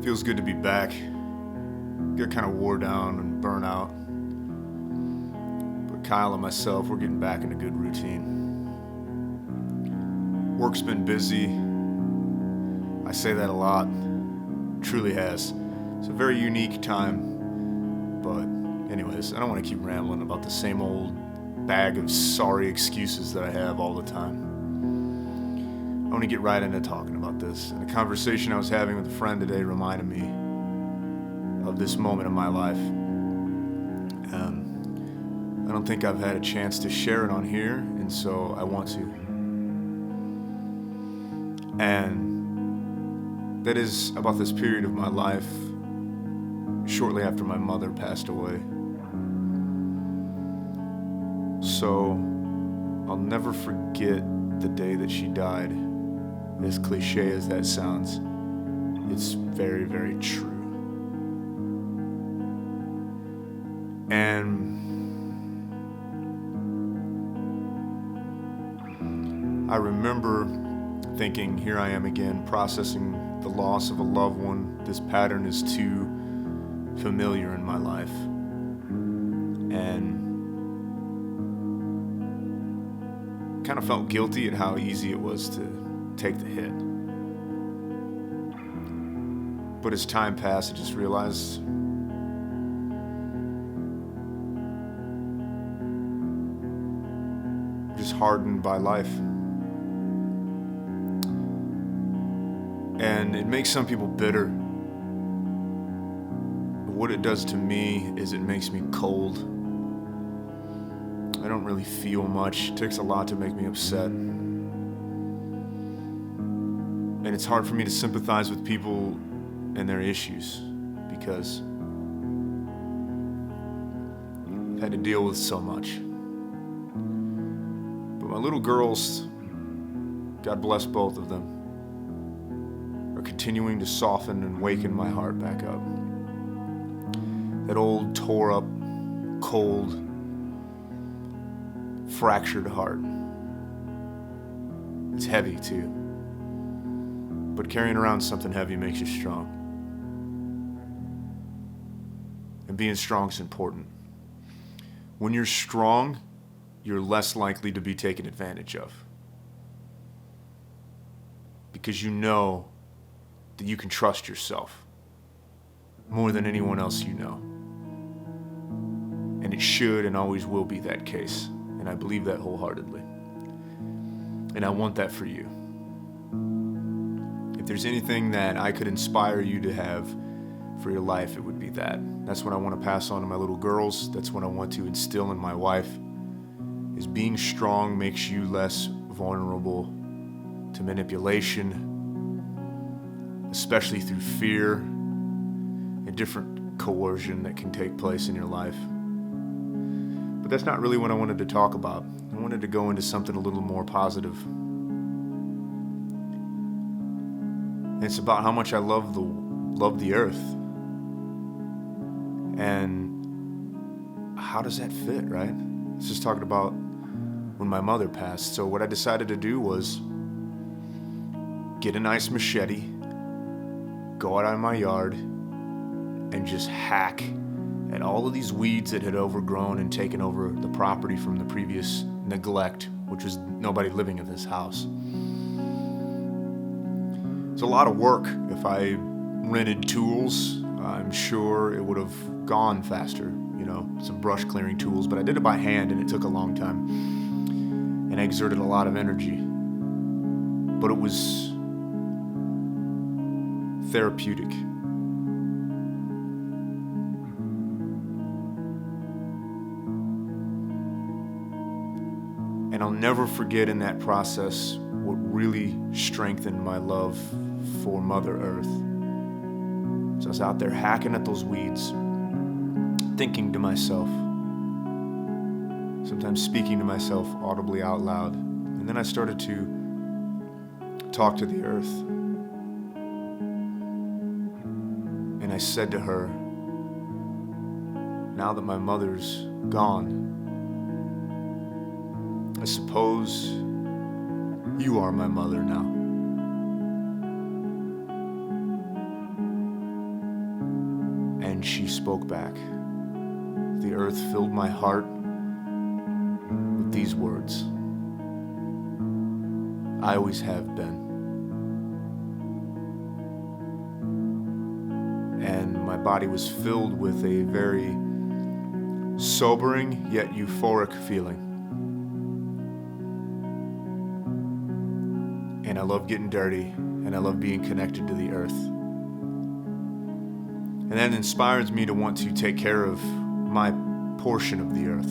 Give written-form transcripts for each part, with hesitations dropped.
Feels good to be back. Got kind of wore down and burnt out. But Kyle and myself, we're getting back in a good routine. Work's been busy. I say that a lot. Truly has. It's a very unique time. But anyways, I don't want to keep rambling about the same old bag of sorry excuses that I have all the time. I want to get right into talking about this. And a conversation I was having with a friend today reminded me of this moment in my life. I don't think I've had a chance to share it on here, and so I want to. And that is about this period of my life shortly after my mother passed away. So I'll never forget the day that she died. As cliche as that sounds, it's very, very true. And I remember thinking, here I am again, processing the loss of a loved one. This pattern is too familiar in my life. And kind of felt guilty at how easy it was to take the hit. But as time passed, I just realized I'm just hardened by life. And it makes some people bitter. But what it does to me is it makes me cold. I don't really feel much. It takes a lot to make me upset. And it's hard for me to sympathize with people and their issues because I've had to deal with so much. But my little girls, God bless both of them, are continuing to soften and waken my heart back up. That old, tore up, cold, fractured heart. It's heavy too. But carrying around something heavy makes you strong. And being strong is important. When you're strong, you're less likely to be taken advantage of. Because you know that you can trust yourself more than anyone else you know. And it should and always will be that case. And I believe that wholeheartedly. And I want that for you. If there's anything that I could inspire you to have for your life, it would be that. That's what I want to pass on to my little girls. That's what I want to instill in my wife, is being strong makes you less vulnerable to manipulation, especially through fear and different coercion that can take place in your life. But that's not really what I wanted to talk about. I wanted to go into something a little more positive. It's about how much I love the earth. And how does that fit, right? It's just talking about when my mother passed. So what I decided to do was get a nice machete, go out in my yard, and just hack at all of these weeds that had overgrown and taken over the property from the previous neglect, which was nobody living in this house. It's a lot of work. If I rented tools, I'm sure it would have gone faster, some brush clearing tools, but I did it by hand and it took a long time. And I exerted a lot of energy. But it was therapeutic. And I'll never forget in that process what really strengthened my love for Mother Earth. So I was out there hacking at those weeds, thinking to myself, sometimes speaking to myself audibly out loud. And then I started to talk to the earth. And I said to her, now that my mother's gone, I suppose you are my mother now. And she spoke back. The earth filled my heart with these words: I always have been. And my body was filled with a very sobering yet euphoric feeling. And I love getting dirty, and I love being connected to the earth. And that inspires me to want to take care of my portion of the earth,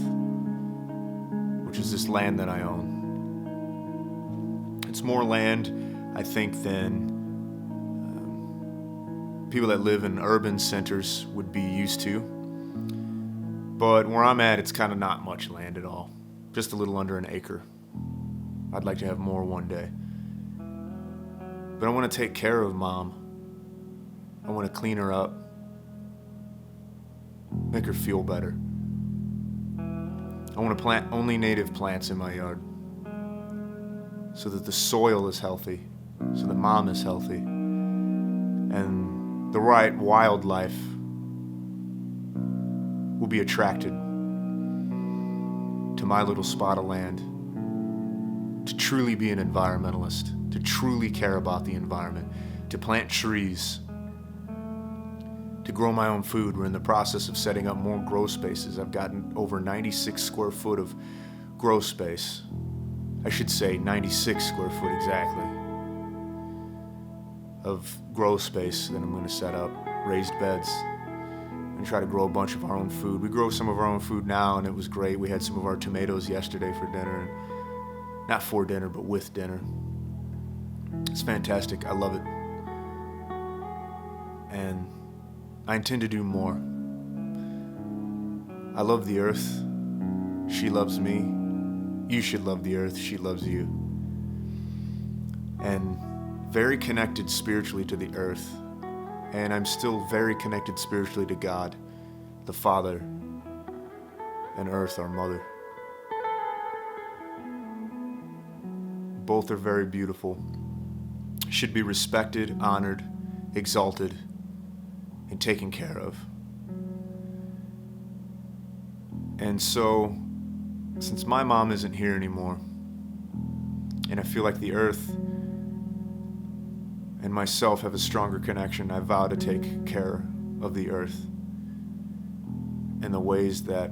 which is this land that I own. It's more land, I think, than people that live in urban centers would be used to. But where I'm at, it's kind of not much land at all. Just a little under an acre. I'd like to have more one day. But I want to take care of Mom. I want to clean her up. Make her feel better. I want to plant only native plants in my yard so that the soil is healthy, so that Mom is healthy, and the right wildlife will be attracted to my little spot of land. To truly be an environmentalist, to truly care about the environment, to plant trees, to grow my own food. We're in the process of setting up more grow spaces. I've gotten over 96 square foot of grow space. I should say 96 square foot exactly of grow space that I'm going to set up, raised beds, and try to grow a bunch of our own food. We grow some of our own food now, and it was great. We had some of our tomatoes yesterday for dinner. Not for dinner, but with dinner. It's fantastic. I love it. And I intend to do more. I love the earth. She loves me. You should love the earth. She loves you. And very connected spiritually to the earth. And I'm still very connected spiritually to God, the Father, and earth, our mother. Both are very beautiful, should be respected, honored, exalted, and taken care of. And so, since my mom isn't here anymore, and I feel like the earth and myself have a stronger connection, I vow to take care of the earth in the ways that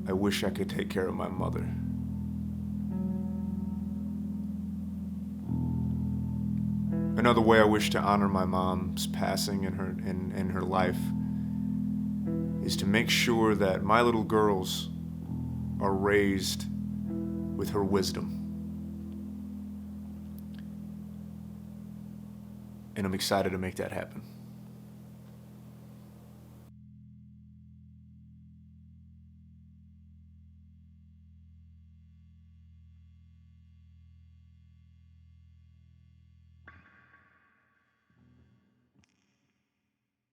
I wish I could take care of my mother. Another way I wish to honor my mom's passing in her life is to make sure that my little girls are raised with her wisdom. And I'm excited to make that happen.